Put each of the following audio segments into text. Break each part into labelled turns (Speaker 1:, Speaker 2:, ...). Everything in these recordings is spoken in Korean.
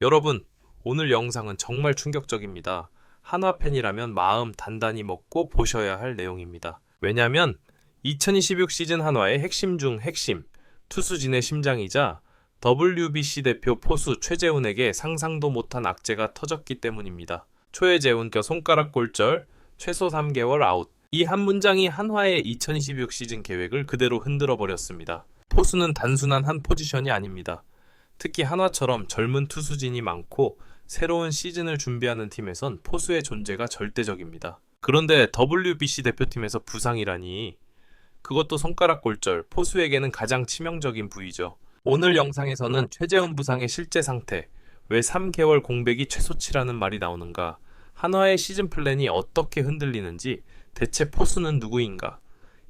Speaker 1: 여러분, 오늘 영상은 정말 충격적입니다. 한화 팬이라면 마음 단단히 먹고 보셔야 할 내용입니다. 왜냐면 2026 시즌 한화의 핵심 중 핵심, 투수진의 심장이자 WBC 대표 포수 최재훈에게 상상도 못한 악재가 터졌기 때문입니다. 최재훈 손가락 골절, 최소 3개월 아웃. 이 한 문장이 한화의 2026 시즌 계획을 그대로 흔들어 버렸습니다. 포수는 단순한 한 포지션이 아닙니다. 특히 한화처럼 젊은 투수진이 많고 새로운 시즌을 준비하는 팀에선 포수의 존재가 절대적입니다. 그런데 WBC 대표팀에서 부상이라니, 그것도 손가락 골절, 포수에게는 가장 치명적인 부위죠. 오늘 영상에서는 최재훈 부상의 실제 상태, 왜 3개월 공백이 최소치라는 말이 나오는가, 한화의 시즌 플랜이 어떻게 흔들리는지, 대체 포수는 누구인가,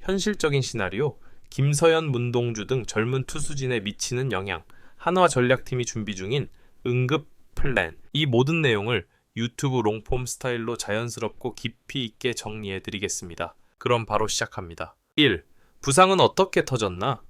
Speaker 1: 현실적인 시나리오, 김서현, 문동주 등 젊은 투수진에 미치는 영향, 한화 전략팀이 준비 중인 응급 플랜, 이 모든 내용을 유튜브 롱폼 스타일로 자연스럽고 깊이 있게 정리해 드리겠습니다. 그럼 바로 시작합니다. 1. 부상은 어떻게 터졌나?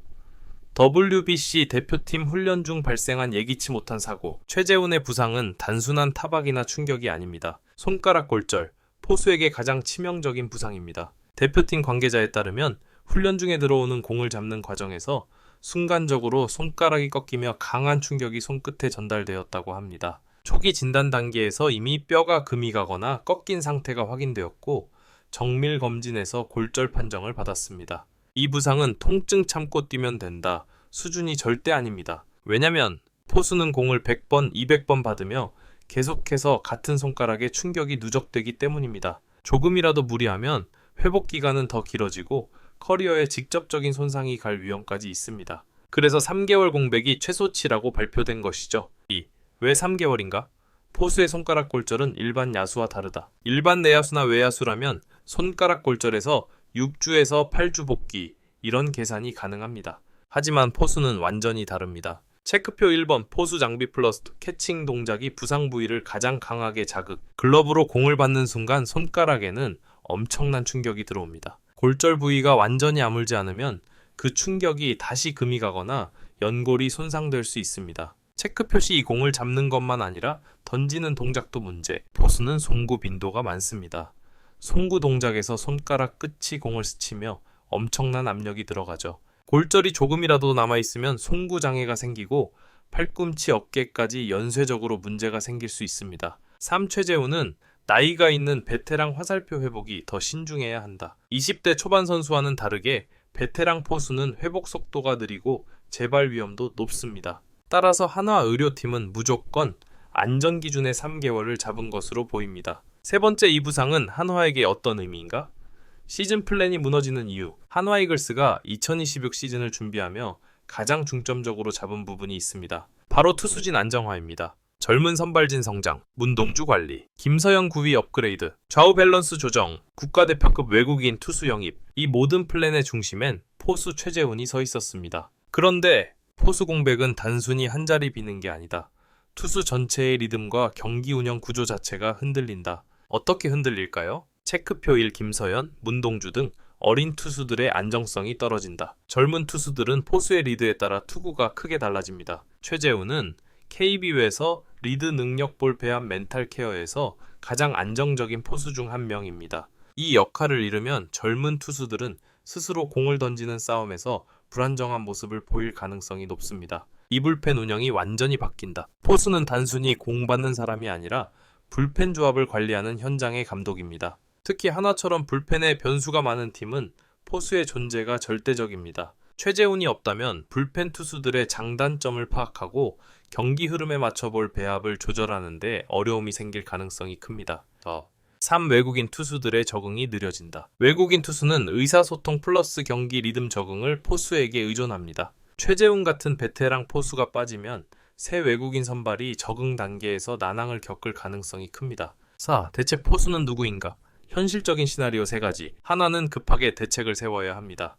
Speaker 1: WBC 대표팀 훈련 중 발생한 예기치 못한 사고. 최재훈의 부상은 단순한 타박이나 충격이 아닙니다. 손가락 골절, 포수에게 가장 치명적인 부상입니다. 대표팀 관계자에 따르면 훈련 중에 들어오는 공을 잡는 과정에서 순간적으로 손가락이 꺾이며 강한 충격이 손끝에 전달되었다고 합니다. 초기 진단 단계에서 이미 뼈가 금이 가거나 꺾인 상태가 확인되었고 정밀 검진에서 골절 판정을 받았습니다. 이 부상은 통증 참고 뛰면 된다 수준이 절대 아닙니다. 왜냐면 포수는 공을 100번, 200번 받으며 계속해서 같은 손가락에 충격이 누적되기 때문입니다. 조금이라도 무리하면 회복 기간은 더 길어지고 커리어에 직접적인 손상이 갈 위험까지 있습니다. 그래서 3개월 공백이 최소치라고 발표된 것이죠. 2. 왜 3개월인가? 포수의 손가락 골절은 일반 야수와 다르다. 일반 내야수나 외야수라면 손가락 골절에서 6주에서 8주 복귀, 이런 계산이 가능합니다. 하지만 포수는 완전히 다릅니다. 체크표 1번 포수 장비 플러스 캐칭 동작이 부상 부위를 가장 강하게 자극. 글러브로 공을 받는 순간 손가락에는 엄청난 충격이 들어옵니다. 골절 부위가 완전히 아물지 않으면 그 충격이 다시 금이 가거나 연골이 손상될 수 있습니다. 체크 표시 이 공을 잡는 것만 아니라 던지는 동작도 문제. 포수는 송구 빈도가 많습니다. 송구 동작에서 손가락 끝이 공을 스치며 엄청난 압력이 들어가죠. 골절이 조금이라도 남아있으면 송구 장애가 생기고 팔꿈치 어깨까지 연쇄적으로 문제가 생길 수 있습니다. 3. 최재훈은 나이가 있는 베테랑 화살표 회복이 더 신중해야 한다. 20대 초반 선수와는 다르게 베테랑 포수는 회복 속도가 느리고 재발 위험도 높습니다. 따라서 한화 의료팀은 무조건 안전 기준의 3개월을 잡은 것으로 보입니다. 세 번째, 이 부상은 한화에게 어떤 의미인가? 시즌 플랜이 무너지는 이유. 한화 이글스가 2026 시즌을 준비하며 가장 중점적으로 잡은 부분이 있습니다. 바로 투수진 안정화입니다. 젊은 선발진 성장, 문동주 관리, 김서영 구위 업그레이드, 좌우 밸런스 조정, 국가대표급 외국인 투수 영입, 이 모든 플랜의 중심엔 포수 최재훈이 서 있었습니다. 그런데 포수 공백은 단순히 한 자리 비는 게 아니다. 투수 전체의 리듬과 경기 운영 구조 자체가 흔들린다. 어떻게 흔들릴까요? 체크표 1 김서현, 문동주 등 어린 투수들의 안정성이 떨어진다. 젊은 투수들은 포수의 리드에 따라 투구가 크게 달라집니다. 최재훈은 KBO에서 리드 능력볼 배합 멘탈 케어에서 가장 안정적인 포수 중 한 명입니다. 이 역할을 잃으면 젊은 투수들은 스스로 공을 던지는 싸움에서 불안정한 모습을 보일 가능성이 높습니다. 이 불펜 운영이 완전히 바뀐다. 포수는 단순히 공 받는 사람이 아니라 불펜 조합을 관리하는 현장의 감독입니다. 특히 한화처럼 불펜에 변수가 많은 팀은 포수의 존재가 절대적입니다. 최재훈이 없다면 불펜 투수들의 장단점을 파악하고 경기 흐름에 맞춰볼 배합을 조절하는 데 어려움이 생길 가능성이 큽니다. 3. 외국인 투수들의 적응이 느려진다. 외국인 투수는 의사소통 플러스 경기 리듬 적응을 포수에게 의존합니다. 최재훈 같은 베테랑 포수가 빠지면 새 외국인 선발이 적응 단계에서 난항을 겪을 가능성이 큽니다. 4. 대체 포수는 누구인가? 현실적인 시나리오 3가지. 한화는 급하게 대책을 세워야 합니다.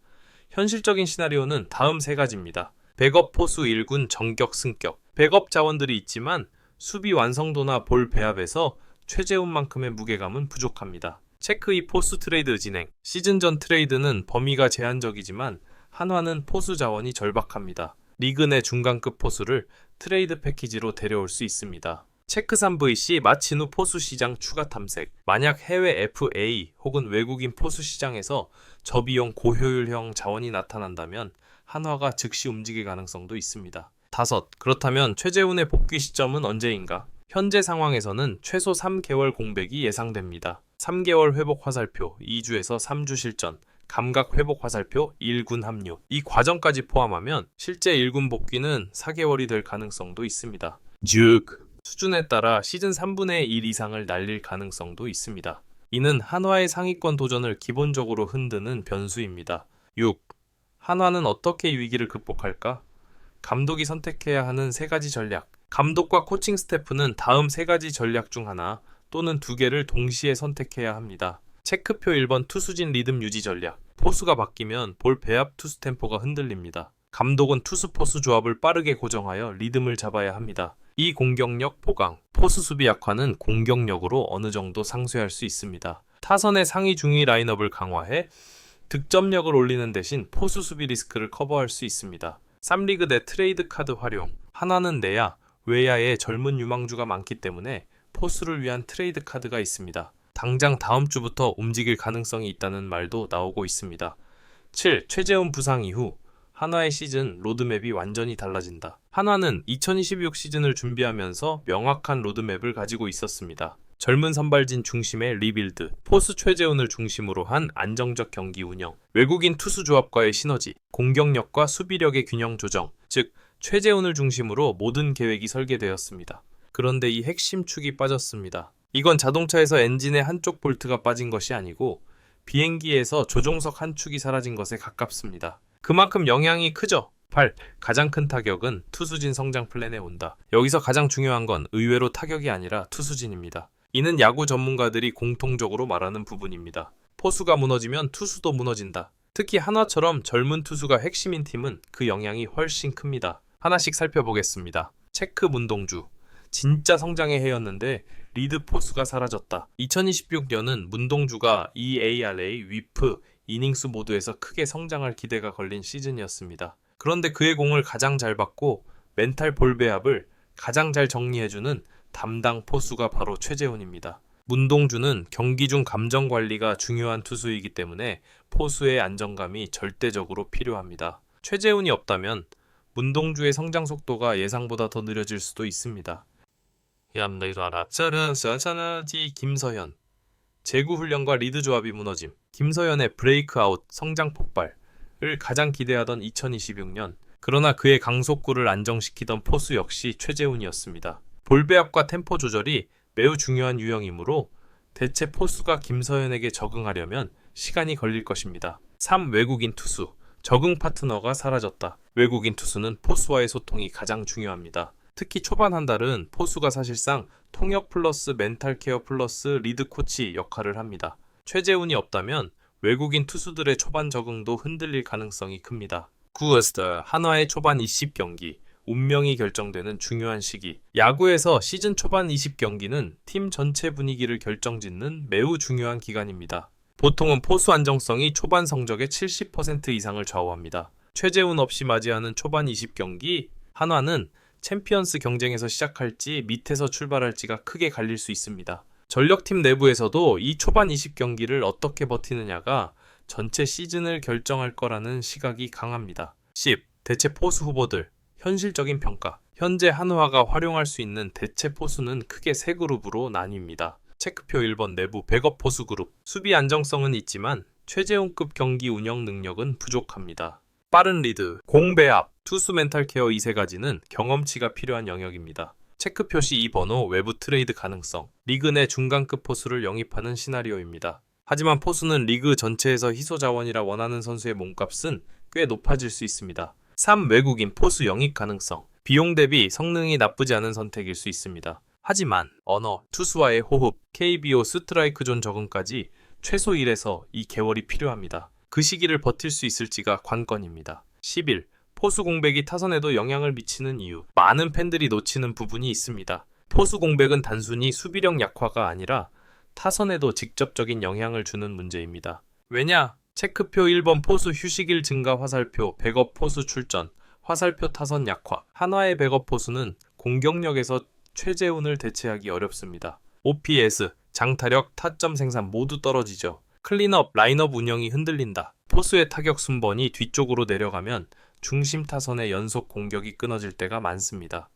Speaker 1: 현실적인 시나리오는 다음 3가지입니다. 백업 포수 1군 정격 승격. 백업 자원들이 있지만 수비 완성도나 볼 배합에서 최재훈만큼의 무게감은 부족합니다. 체크 2 포수 트레이드 진행. 시즌 전 트레이드는 범위가 제한적이지만 한화는 포수 자원이 절박합니다. 리그 내 중간급 포수를 트레이드 패키지로 데려올 수 있습니다. 체크 3VC 마치누 포수 시장 추가 탐색. 만약 해외 FA 혹은 외국인 포수 시장에서 저비용 고효율형 자원이 나타난다면 한화가 즉시 움직일 가능성도 있습니다. 5. 그렇다면 최재훈의 복귀 시점은 언제인가? 현재 상황에서는 최소 3개월 공백이 예상됩니다. 3개월 회복 화살표, 2주에서 3주 실전, 감각 회복 화살표, 1군 합류. 이 과정까지 포함하면 실제 1군 복귀는 4개월이 될 가능성도 있습니다. 즉, 수준에 따라 시즌 3분의 1 이상을 날릴 가능성도 있습니다. 이는 한화의 상위권 도전을 기본적으로 흔드는 변수입니다. 6. 한화는 어떻게 위기를 극복할까? 감독이 선택해야 하는 3가지 전략. 감독과 코칭 스태프는 다음 3가지 전략 중 하나 또는 2개를 동시에 선택해야 합니다. 체크표 1번 투수진 리듬 유지 전략. 포수가 바뀌면 볼 배합 투수 템포가 흔들립니다. 감독은 투수 포수 조합을 빠르게 고정하여 리듬을 잡아야 합니다. 이 공격력 보강. 포수 수비 약화는 공격력으로 어느 정도 상쇄할 수 있습니다. 타선의 상위 중위 라인업을 강화해 득점력을 올리는 대신 포수 수비 리스크를 커버할 수 있습니다. 3리그 내 트레이드 카드 활용. 한화는 내야, 외야에 젊은 유망주가 많기 때문에 포수를 위한 트레이드 카드가 있습니다. 당장 다음 주부터 움직일 가능성이 있다는 말도 나오고 있습니다. 7. 최재훈 부상 이후 한화의 시즌 로드맵이 완전히 달라진다. 한화는 2026 시즌을 준비하면서 명확한 로드맵을 가지고 있었습니다. 젊은 선발진 중심의 리빌드, 포수 최재훈을 중심으로 한 안정적 경기 운영, 외국인 투수 조합과의 시너지, 공격력과 수비력의 균형 조정, 즉 최재훈을 중심으로 모든 계획이 설계되었습니다. 그런데 이 핵심 축이 빠졌습니다. 이건 자동차에서 엔진의 한쪽 볼트가 빠진 것이 아니고 비행기에서 조종석 한 축이 사라진 것에 가깝습니다. 그만큼 영향이 크죠. 8. 가장 큰 타격은 투수진 성장 플랜에 온다. 여기서 가장 중요한 건 의외로 타격이 아니라 투수진입니다. 이는 야구 전문가들이 공통적으로 말하는 부분입니다. 포수가 무너지면 투수도 무너진다. 특히 한화처럼 젊은 투수가 핵심인 팀은 그 영향이 훨씬 큽니다. 하나씩 살펴보겠습니다. 체크 문동주. 진짜 성장의 해였는데 리드 포수가 사라졌다. 2026년은 문동주가 EARA, 위프, 이닝수 모두에서 크게 성장할 기대가 걸린 시즌이었습니다. 그런데 그의 공을 가장 잘 받고 멘탈 볼 배합을 가장 잘 정리해주는 담당 포수가 바로 최재훈입니다. 문동주는 경기 중 감정 관리가 중요한 투수이기 때문에 포수의 안정감이 절대적으로 필요합니다. 최재훈이 없다면 문동주의 성장 속도가 예상보다 더 느려질 수도 있습니다. 김서현. 제구 훈련과 리드 조합이 무너짐. 김서현의 브레이크아웃, 성장 폭발을 가장 기대하던 2026년. 그러나 그의 강속구를 안정시키던 포수 역시 최재훈이었습니다. 볼배합과 템포 조절이 매우 중요한 유형이므로 대체 포수가 김서현에게 적응하려면 시간이 걸릴 것입니다. 3. 외국인 투수. 적응 파트너가 사라졌다. 외국인 투수는 포수와의 소통이 가장 중요합니다. 특히 초반 한 달은 포수가 사실상 통역 플러스 멘탈 케어 플러스 리드 코치 역할을 합니다. 최재훈이 없다면 외국인 투수들의 초반 적응도 흔들릴 가능성이 큽니다. 9. 한화의 초반 20경기. 운명이 결정되는 중요한 시기. 야구에서 시즌 초반 20경기는 팀 전체 분위기를 결정짓는 매우 중요한 기간입니다. 보통은 포수 안정성이 초반 성적의 70% 이상을 좌우합니다. 최재훈 없이 맞이하는 초반 20경기, 한화는 챔피언스 경쟁에서 시작할지 밑에서 출발할지가 크게 갈릴 수 있습니다. 전력팀 내부에서도 이 초반 20경기를 어떻게 버티느냐가 전체 시즌을 결정할 거라는 시각이 강합니다. 10. 대체 포수 후보들. 현실적인 평가. 현재 한화가 활용할 수 있는 대체 포수는 크게 3그룹으로 나뉩니다. 체크표 1번 내부 백업 포수 그룹. 수비 안정성은 있지만 최재훈급 경기 운영 능력은 부족합니다. 빠른 리드, 공배합, 투수 멘탈 케어 이 3가지는 경험치가 필요한 영역입니다. 체크 표시 2번호 외부 트레이드 가능성. 리그 내 중간급 포수를 영입하는 시나리오입니다. 하지만 포수는 리그 전체에서 희소 자원이라 원하는 선수의 몸값은 꽤 높아질 수 있습니다. 3. 외국인 포수 영입 가능성. 비용 대비 성능이 나쁘지 않은 선택일 수 있습니다. 하지만 언어, 투수와의 호흡, KBO 스트라이크 존 적응까지 최소 1에서 2개월이 필요합니다. 그 시기를 버틸 수 있을지가 관건입니다. 11. 포수 공백이 타선에도 영향을 미치는 이유. 많은 팬들이 놓치는 부분이 있습니다. 포수 공백은 단순히 수비력 약화가 아니라 타선에도 직접적인 영향을 주는 문제입니다. 왜냐? 체크표 1번 포수 휴식일 증가 화살표, 백업 포수 출전, 화살표 타선 약화. 한화의 백업 포수는 공격력에서 최재훈을 대체하기 어렵습니다. OPS, 장타력, 타점 생산 모두 떨어지죠. 클린업, 라인업 운영이 흔들린다. 포수의 타격 순번이 뒤쪽으로 내려가면 중심 타선의 연속 공격이 끊어질 때가 많습니다.